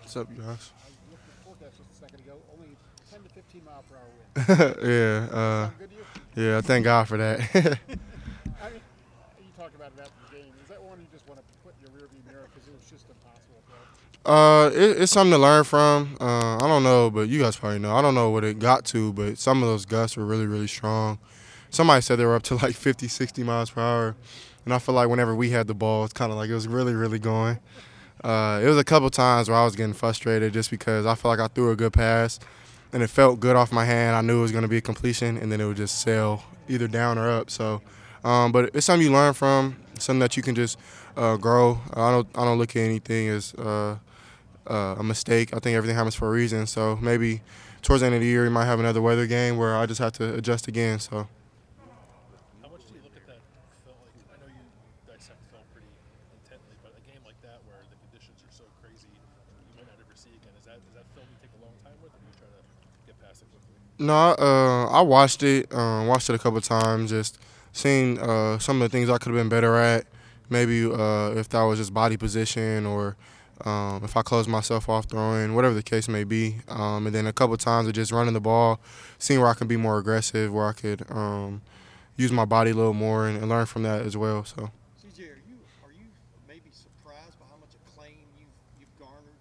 What's up, you guys? I looked at the forecast just a second ago. Only 10 to 15 mile per hour wind. Yeah, Sound good to you? yeah. Thank God for that. I mean, you talked about it after the game. Is that one you just want to put in your rearview mirror because it was just impossible to throw? It's something to learn from. I don't know, but you guys probably know. I don't know what it got to, but some of those gusts were really, really strong. Somebody said they were up to like 50, 60 miles per hour, and I feel like whenever we had the ball, it's kind of like it was really, really going. It was a couple times where I was getting frustrated just because I felt like I threw a good pass, and it felt good off my hand. I knew it was going to be a completion, and then it would just sail either down or up. So, but it's something you learn from, something that you can just grow. I don't look at anything as a mistake. I think everything happens for a reason. So maybe towards the end of the year, we might have another weather game where I just have to adjust again. So. How much do you look at that film? Like, I know you dissect film pretty intently, but a game like that where the conditions are so crazy you might not ever see again, is that film you take a long time with, or do you try to get past it quickly? No, I watched it a couple times, just seeing some of the things I could have been better at. Maybe if that was just body position or if I closed myself off throwing, whatever the case may be. And then a couple times of just running the ball, seeing where I can be more aggressive, where I could use my body a little more and learn from that as well. So. CJ, are you maybe surprised by how much acclaim you've garnered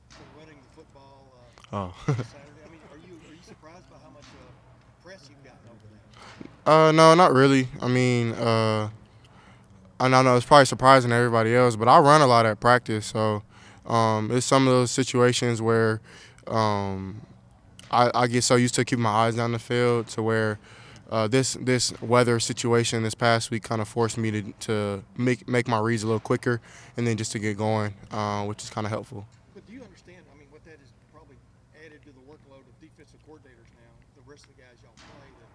for running the football Oh. Saturday? I mean, are you surprised by how much press you've gotten over that? No, not really. I mean, I know it's probably surprising to everybody else, but I run a lot at practice, so it's some of those situations where I get so used to keeping my eyes down the field to where this weather situation this past week kind of forced me to make my reads a little quicker and then just to get going, which is kind of helpful. But do you understand, I mean, what that has probably added to the workload of defensive coordinators now, the rest of the guys y'all play, that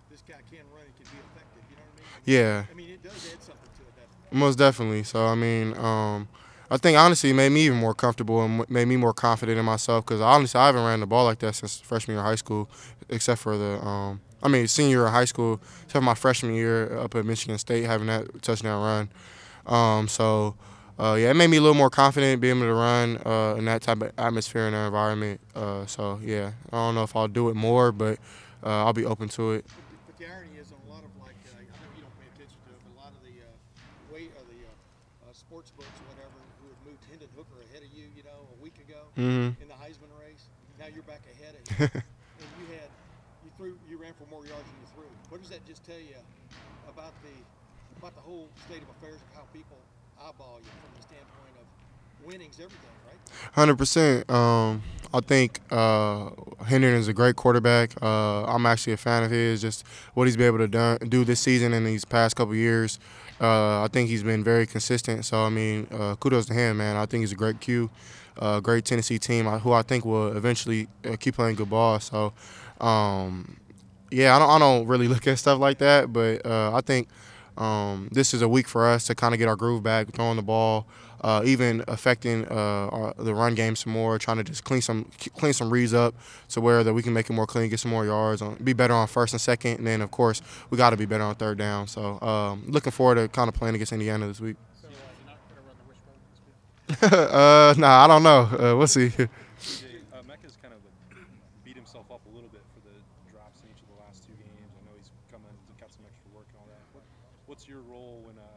this guy can run and can be effective, you know what I mean? Yeah. I mean, it does add something to it, doesn't it? Most definitely. So, I mean, I think honestly it made me even more comfortable and made me more confident in myself because honestly I haven't ran the ball like that since freshman year of high school, except for senior year of high school, except for my freshman year up at Michigan State having that touchdown run. Yeah, it made me a little more confident being able to run in that type of atmosphere and environment. Yeah, I don't know if I'll do it more, but I'll be open to it. But the irony is on a lot of I know you don't pay attention to it, but a lot of the sports books or whatever who had moved Hendon Hooker ahead of you, a week ago Mm-hmm. in the Heisman race. Now you're back ahead of him, and you ran for more yards than you threw. What does that just tell you about the whole state of affairs of how people eyeball you from the standpoint of winning's everything, right? 100%. I think Hendon is a great quarterback. I'm actually a fan of his, just what he's been able to do this season and these past couple years. I think he's been very consistent. So, I mean, kudos to him, man. I think he's a great Q, great Tennessee team who I think will eventually keep playing good ball. So, yeah, I don't really look at stuff like that, but I think this is a week for us to kind of get our groove back, throwing the ball, even affecting the run game some more, trying to just clean some reads up to where that we can make it more clean, get some more yards, be better on first and second, and then of course we got to be better on third down. So looking forward to kind of playing against Indiana this week. So you're not going to run the wishbone this week? Nah, I don't know. We'll see. CJ, Mecca's kind of beat himself up a little bit for the drops in each of the last two games. I know he's come in and got some extra work and all that. What's your role when a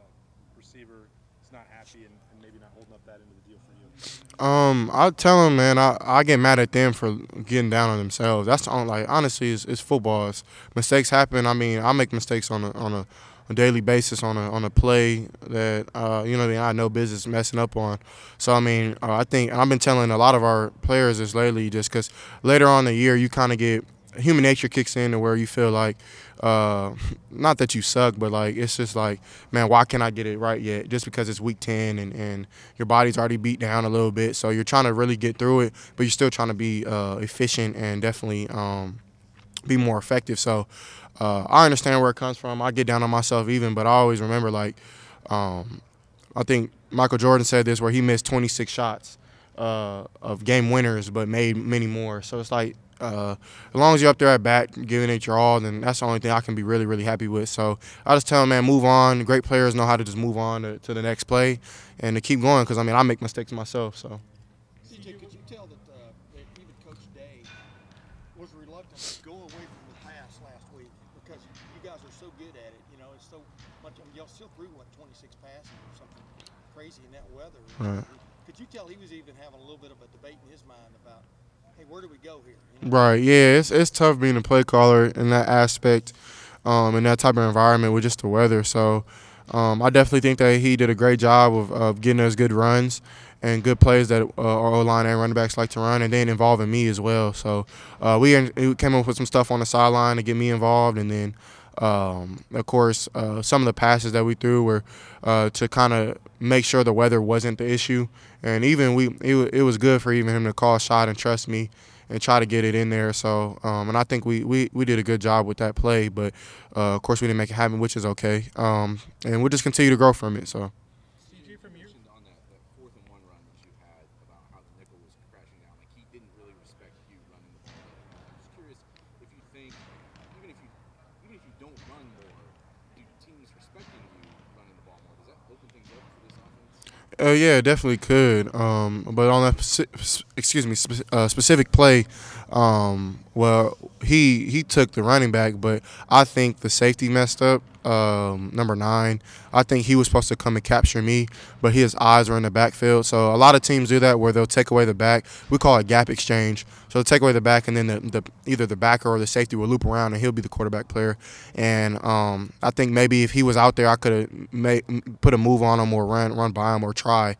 receiver is not happy and maybe not holding up that end of the deal for you? I tell them, man, I get mad at them for getting down on themselves. That's the only, like, honestly, it's football. Mistakes happen. I mean, I make mistakes on a daily basis on a play that I know business messing up on. So I mean, I think, and I've been telling a lot of our players this lately, just because later on in the year you kind of get human nature kicks in to where you feel like not that you suck, but like it's just like, man, why can't I get it right yet? Just because it's week 10 and your body's already beat down a little bit, so you're trying to really get through it, but you're still trying to be efficient and definitely be more effective. So I understand where it comes from. I get down on myself even, but I always remember, like, I think Michael Jordan said this where he missed 26 shots of game winners but made many more. So it's like, as long as you're up there at bat giving it your all, then that's the only thing I can be really, really happy with. So I just tell them, man, move on. Great players know how to just move on to the next play and to keep going because, I mean, I make mistakes myself. So. CJ, could you tell that even Coach Day was reluctant to go away from the pass last week because you guys are so good at it? You know, it's so much. I mean, y'all still threw 26 passes or something crazy in that weather. Right. Could you tell he was even having a little bit of a debate in his mind about, hey, where do we go here? You know? Right. Yeah. It's tough being a play caller in that aspect, in that type of environment with just the weather. So, I definitely think that he did a great job of getting us good runs and good plays that our O-line and running backs like to run, and then involving me as well. So, we came up with some stuff on the sideline to get me involved, and then, of course, some of the passes that we threw were to kind of make sure the weather wasn't the issue. And even it was good for even him to call a shot and trust me and try to get it in there. So, and I think we did a good job with that play. But, of course, we didn't make it happen, which is okay. And we'll just continue to grow from it. So. CJ, from you on that 4th and 1 run that you had about how the nickel was crashing down, like he didn't really respect you running the ball. I'm just curious if you think even if you don't run more, do teams respecting you running the ball more? Does that open things up for this offense? Yeah, it definitely could. But on that specific play, well, he took the running back, but I think the safety messed up. Number 9, I think he was supposed to come and capture me, but his eyes were in the backfield. So a lot of teams do that where they'll take away the back. We call it gap exchange. So they'll take away the back, and then either the backer or the safety will loop around, and he'll be the quarterback player. And I think maybe if he was out there, I could have put a move on him or run by him or try.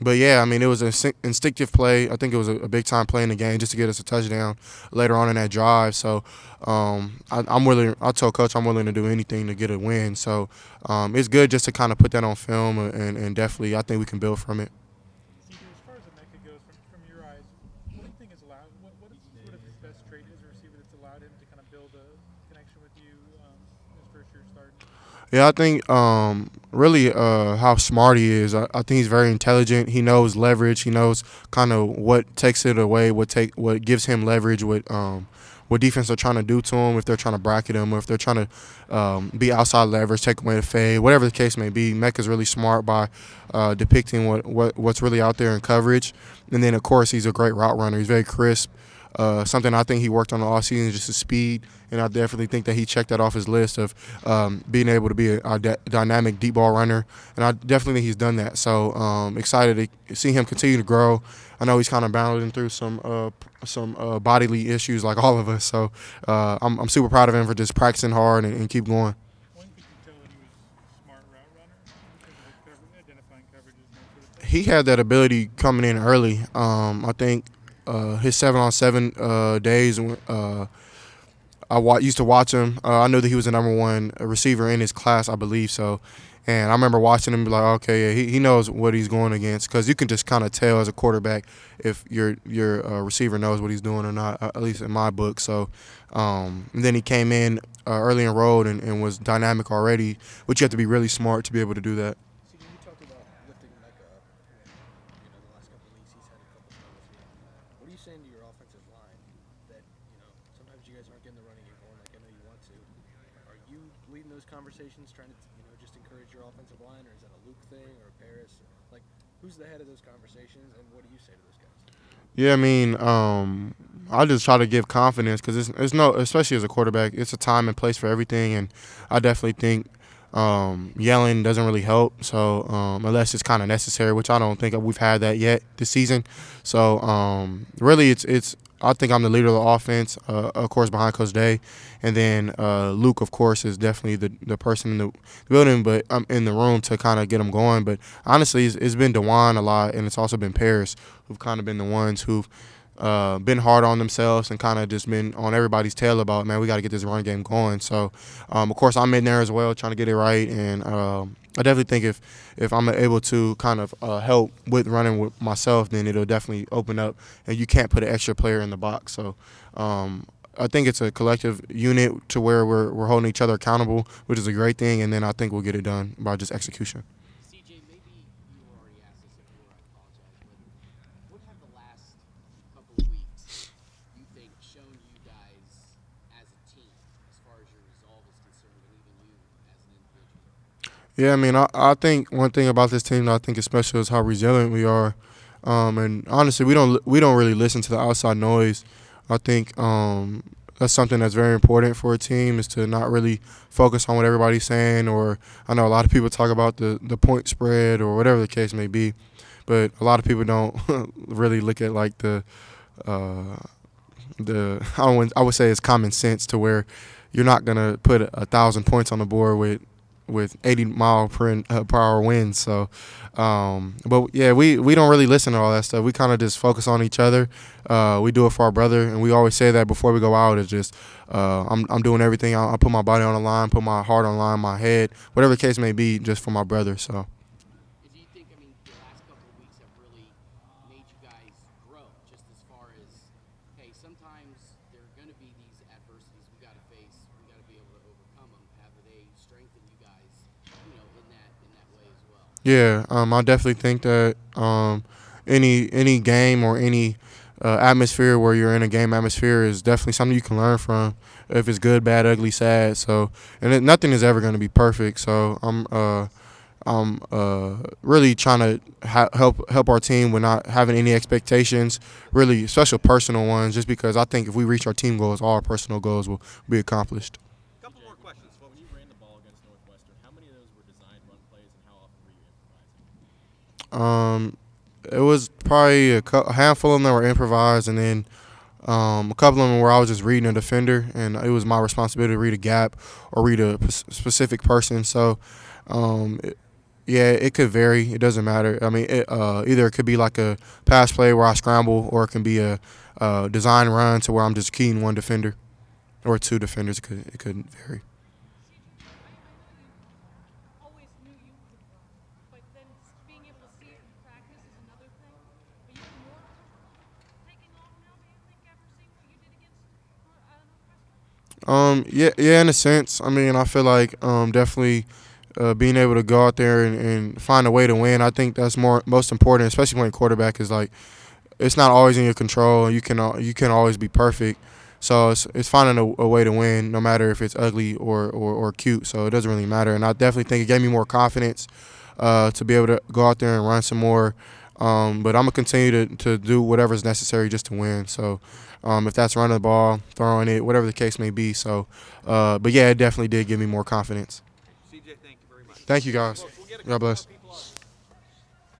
But, yeah, I mean, it was an instinctive play. I think it was a big-time play in the game just to get us a touchdown later on in that drive. So I'm willing – I told Coach I'm willing to do anything to get a win. So it's good just to kind of put that on film, and definitely I think we can build from it. CJ, as far as Emeka goes, from your eyes, what do you think is allowed? What is sort of his best trait as a receiver that's allowed him to kind of build a connection with you his first year starting? Yeah, I think really how smart he is. I think he's very intelligent. He knows leverage. He knows kind of what takes it away, what gives him leverage, what defense are trying to do to him, if they're trying to bracket him or if they're trying to be outside leverage, take away the fade, whatever the case may be. Mecca's really smart by depicting what's really out there in coverage. And then, of course, he's a great route runner. He's very crisp. Something I think he worked on all season is just his speed, and I definitely think that he checked that off his list of being able to be a dynamic deep ball runner, and I definitely think he's done that. So excited to see him continue to grow. I know he's kind of battling through some bodily issues like all of us, so I'm super proud of him for just practicing hard and keep going. When could you tell that he was a smart route runner because of his identifying coverages and that sort of thing? He had that ability coming in early. I think his 7-on-7 days, I used to watch him. I knew that he was the number 1 receiver in his class, I believe so. And I remember watching him and be like, okay, yeah, he knows what he's going against, because you can just kind of tell as a quarterback if your receiver knows what he's doing or not, at least in my book. So and then he came in early in road and was dynamic already, which you have to be really smart to be able to do that. See, you talked about lifting Mecca up. The last couple of weeks he's had a couple struggles here. What are you saying to your offensive line that, sometimes you guys aren't getting the running game going like I know you want to? Are you leading those conversations, trying to, just encourage your offensive line, or is that a Luke thing or a Paris? Like, who's the head of those conversations, and what do you say to those guys? Yeah, I mean, I just try to give confidence, because it's no, especially as a quarterback, it's a time and place for everything, and I definitely think yelling doesn't really help. So unless it's kind of necessary, which I don't think we've had that yet this season. So really, it's I think I'm the leader of the offense, of course, behind Coach Day. And then Luke, of course, is definitely the person in the building, but I'm in the room to kind of get them going. But honestly, it's been DeJuan a lot, and it's also been Paris, who've kind of been the ones who've been hard on themselves and kind of just been on everybody's tail about, man, we got to get this run game going. So, of course, I'm in there as well trying to get it right. And I definitely think if I'm able to kind of help with running with myself, then it'll definitely open up, and you can't put an extra player in the box. So I think it's a collective unit to where we're holding each other accountable, which is a great thing, and then I think we'll get it done by just execution. CJ, maybe you already asked this before, I apologize, but what have the last couple of weeks, you think, shown you guys as a team as far as your resolve is concerned, and even you as an individual? Yeah, I mean, I think one thing about this team that I think is special is how resilient we are. And honestly, we don't really listen to the outside noise. I think that's something that's very important for a team is to not really focus on what everybody's saying. Or I know a lot of people talk about the point spread or whatever the case may be, but a lot of people don't really look at like uh, I would say it's common sense to where you're not gonna put 1,000 points on the board with 80-mile-per-hour winds. So, but yeah, we don't really listen to all that stuff. We kind of just focus on each other. We do it for our brother, and we always say that before we go out. It's just I'm doing everything. I put my body on the line, put my heart on the line, my head, whatever the case may be, just for my brother. So. Do you think, I mean, the last couple of weeks have really made you guys grow, just as far as, hey, sometimes there are going to be these adversities we got to face, we got to be able to overcome them. Have they strengthened you guys, in that way as well? Yeah, I definitely think that any game or any atmosphere where you're in a game atmosphere is definitely something you can learn from. If it's good, bad, ugly, sad. So, nothing is ever going to be perfect. So I'm really trying to help our team with not having any expectations, really special personal ones. Just because I think if we reach our team goals, all our personal goals will be accomplished. Couple more questions. When you ran the ball against Northwestern, how many of those were designed run plays, and how often were you improvising? It was probably a handful of them that were improvised, and then a couple of them where I was just reading a defender, and it was my responsibility to read a gap or read a specific person. So, yeah, it could vary. It doesn't matter. I mean, either it could be like a pass play where I scramble, or it can be a design run to where I'm just keying one defender or two defenders. It could vary. Always knew you could run, but then being able to see it in practice is another thing. Are you more comfortable taking off now, do you think, after seeing what you did against Northwestern? Yeah, in a sense. I mean, I feel like definitely being able to go out there and find a way to win. I think that's most important, especially playing quarterback. Is like it's not always in your control. You can always be perfect. So it's finding a way to win, no matter if it's ugly or cute. So it doesn't really matter. And I definitely think it gave me more confidence to be able to go out there and run some more. But I'm gonna continue to do whatever's necessary just to win. So if that's running the ball, throwing it, whatever the case may be. So, but yeah, it definitely did give me more confidence. CJ, thank you very much. Thank you guys. God bless.